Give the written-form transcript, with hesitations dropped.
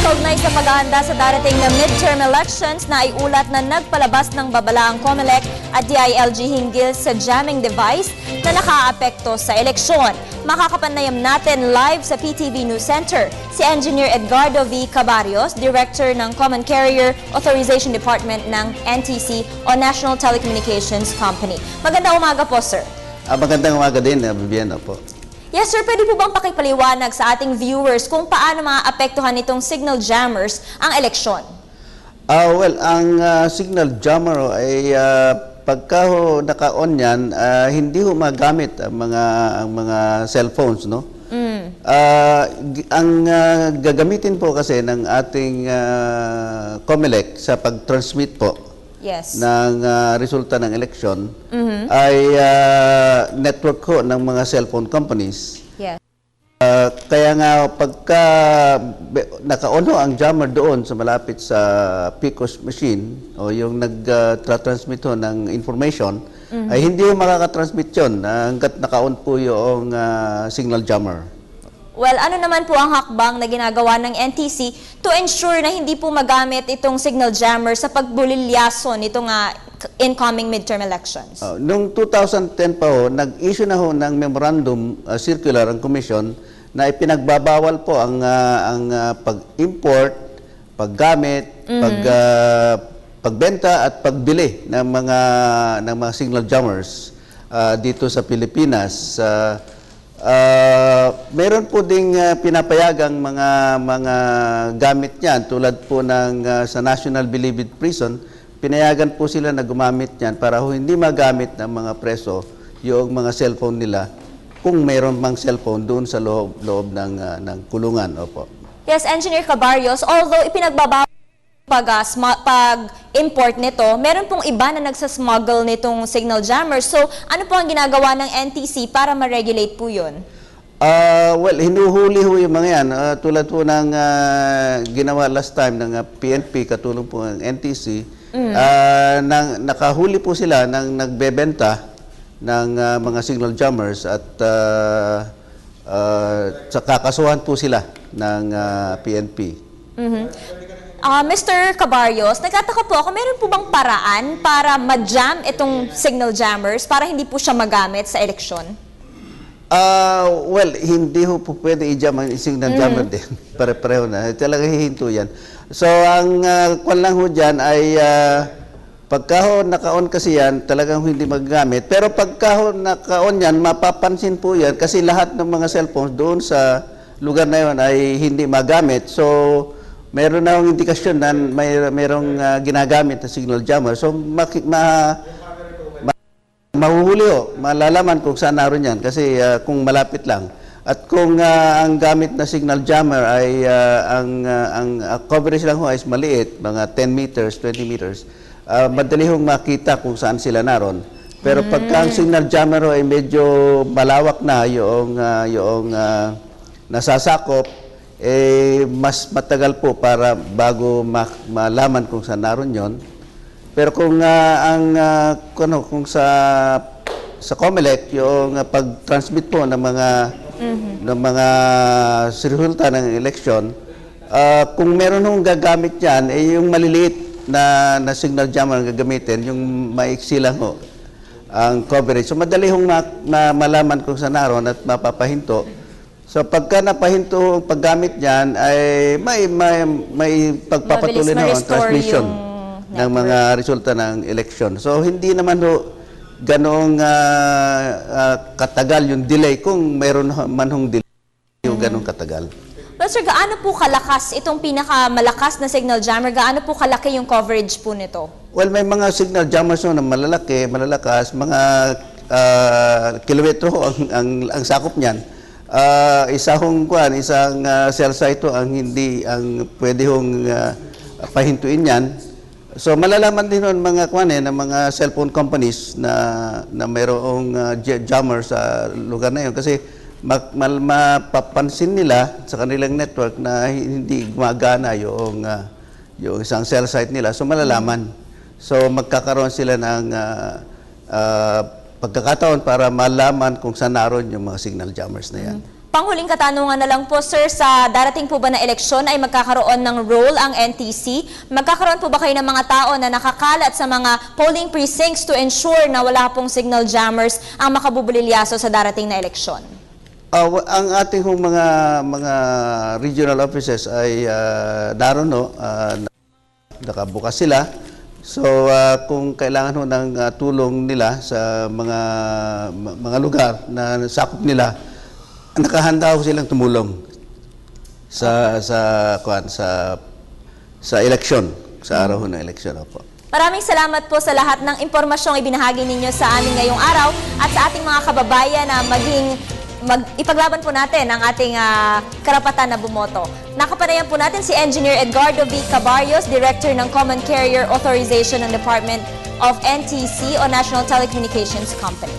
Kaugnay sa paghahanda sa darating na midterm elections na ay ulat na nagpalabas ng babala ang COMELEC at DILG hinggil sa jamming device na nakaapekto sa eleksyon. Makakapanayam natin live sa PTV News Center si Engineer Edgardo V. Cabarios, Director ng Common Carrier Authorization Department ng NTC o National Telecommunications Company. Magandang umaga po, sir. Magandang umaga din, Viviana po. Yes, sir. Pwede po bang pakipaliwanag sa ating viewers kung paano maapektuhan nitong signal jammers ang eleksyon? Well, ang signal jammer ay pagka naka-on yan, hindi ho magamit ang mga cellphones, no? Ang gagamitin po kasi ng ating COMELEC sa pag-transmit po ng resulta ng eleksyon ay network ko ng mga cellphone companies. Yes. Kaya nga pagka naka-on ang jammer doon sa malapit sa PCOS machine o yung nag-transmit ng information, ay hindi makaka-transmit yun hanggat naka-on po yung signal jammer. Well, ano naman po ang hakbang na ginagawa ng NTC to ensure na hindi po magamit itong signal jammer sa pagbulilyaso nitong incoming midterm elections? Noong 2010 pa ho, nag-issue na ho ng memorandum circular ang commission na ipinagbabawal po ang pag-import, paggamit, pagbenta at pagbili ng mga signal jammers dito sa Pilipinas. Meron po ding pinapayagang mga gamit niyan tulad po ng sa National Bilibid Prison, pinayagan po sila na gumamit niyan para hindi magamit ng mga preso yung mga cellphone nila kung mayroon mang cellphone doon sa loob ng kulungan. Opo. Yes, Engineer Cabarios, although ipinagbabawal pag-import nito, meron pong iba na nagsasmuggle nitong signal jammer. So, ano po ang ginagawa ng NTC para ma-regulate po yun? Well, hinuhuli ho yung mga yan. Tulad po ng ginawa last time ng PNP, katulong po ng NTC, nakahuli po sila ng nagbebenta ng mga signal jammers at kakasuhan po sila ng PNP. Mr. Cabarios, nagtataka po ako, meron po bang paraan para ma-jam itong signal jammers para hindi po siya magamit sa eleksyon? Well, hindi ho po pwede i-jam ang signal jammer din. Pare-pareho na. Talaga hihinto yan. So, ang kwan lang ho dyan ay pagka ho naka-on kasi yan, talagang hindi magagamit. Pero pagka ho naka-on yan, mapapansin po yan kasi lahat ng mga cellphones doon sa lugar na yun ay hindi magamit. So, meron na akong indikasyon na mayroong ginagamit na signal jammer. So, mahuhuli ho, malalaman kung saan naroon yan kasi kung malapit lang. At kung ang gamit na signal jammer ay ang coverage lang ho ay maliit, mga 10 meters, 20 meters, madali hong makita kung saan sila naroon. Pero pagka ang signal jammer ho ay medyo malawak na yung nasasakop, mas matagal po para bago malaman kung saan naroon yon. Pero kung kung sa COMELEC yung pag-transmit po ng mga resulta ng eleksyon, kung meron hong gagamit yan, yung maliliit na signal jammer ang gagamitin, yung maiksi lang ho ang coverage. So madali hong malaman kung saan naroon at mapapahinto. So pagka napahinto ang paggamit niyan ay may pagpapatuloy na ang transmission ng mga resulta ng eleksyon. So hindi naman ho ganoong katagal yung delay kung mayroon man hong delay yung ganoong katagal. Well, sir, gaano po kalakas itong pinakamalakas na signal jammer? Gaano po kalaki yung coverage po nito? Well, may mga signal jammers na malalakas, mga kilometro ang sakop niyan. Isang cell site ang pwede hong pahintuin yan. So malalaman din ng mga cellphone companies na mayroong jammer sa lugar na yun kasi mapapansin nila sa kanilang network na hindi gumagana yung isang cell site nila. So malalaman. So magkakaroon sila ng pagkakataon para malaman kung saan naroon yung mga signal jammers na yan. Panghuling katanungan na lang po, sir, sa darating po ba na eleksyon ay magkakaroon ng role ang NTC? Magkakaroon po ba kayo ng mga tao na nakakalat sa mga polling precincts to ensure na wala pong signal jammers ang makabubulilyaso sa darating na eleksyon? Ang ating mga regional offices ay daron, no, nakabukas sila. So kung kailangan ho ng tulong nila sa mga lugar na sakop nila, nakahanda ho silang tumulong sa eleksyon, sa araw ho ng eleksyon po. Maraming salamat po sa lahat ng impormasyong ibinahagi ninyo sa amin ngayong araw at sa ating mga kababayan na ipaglaban po natin ang ating karapatan na bumoto. Nakapanayan po natin si Engineer Edgardo V. Cabarrios, Director ng Common Carrier Authorization ng Department of NTC o National Telecommunications Company.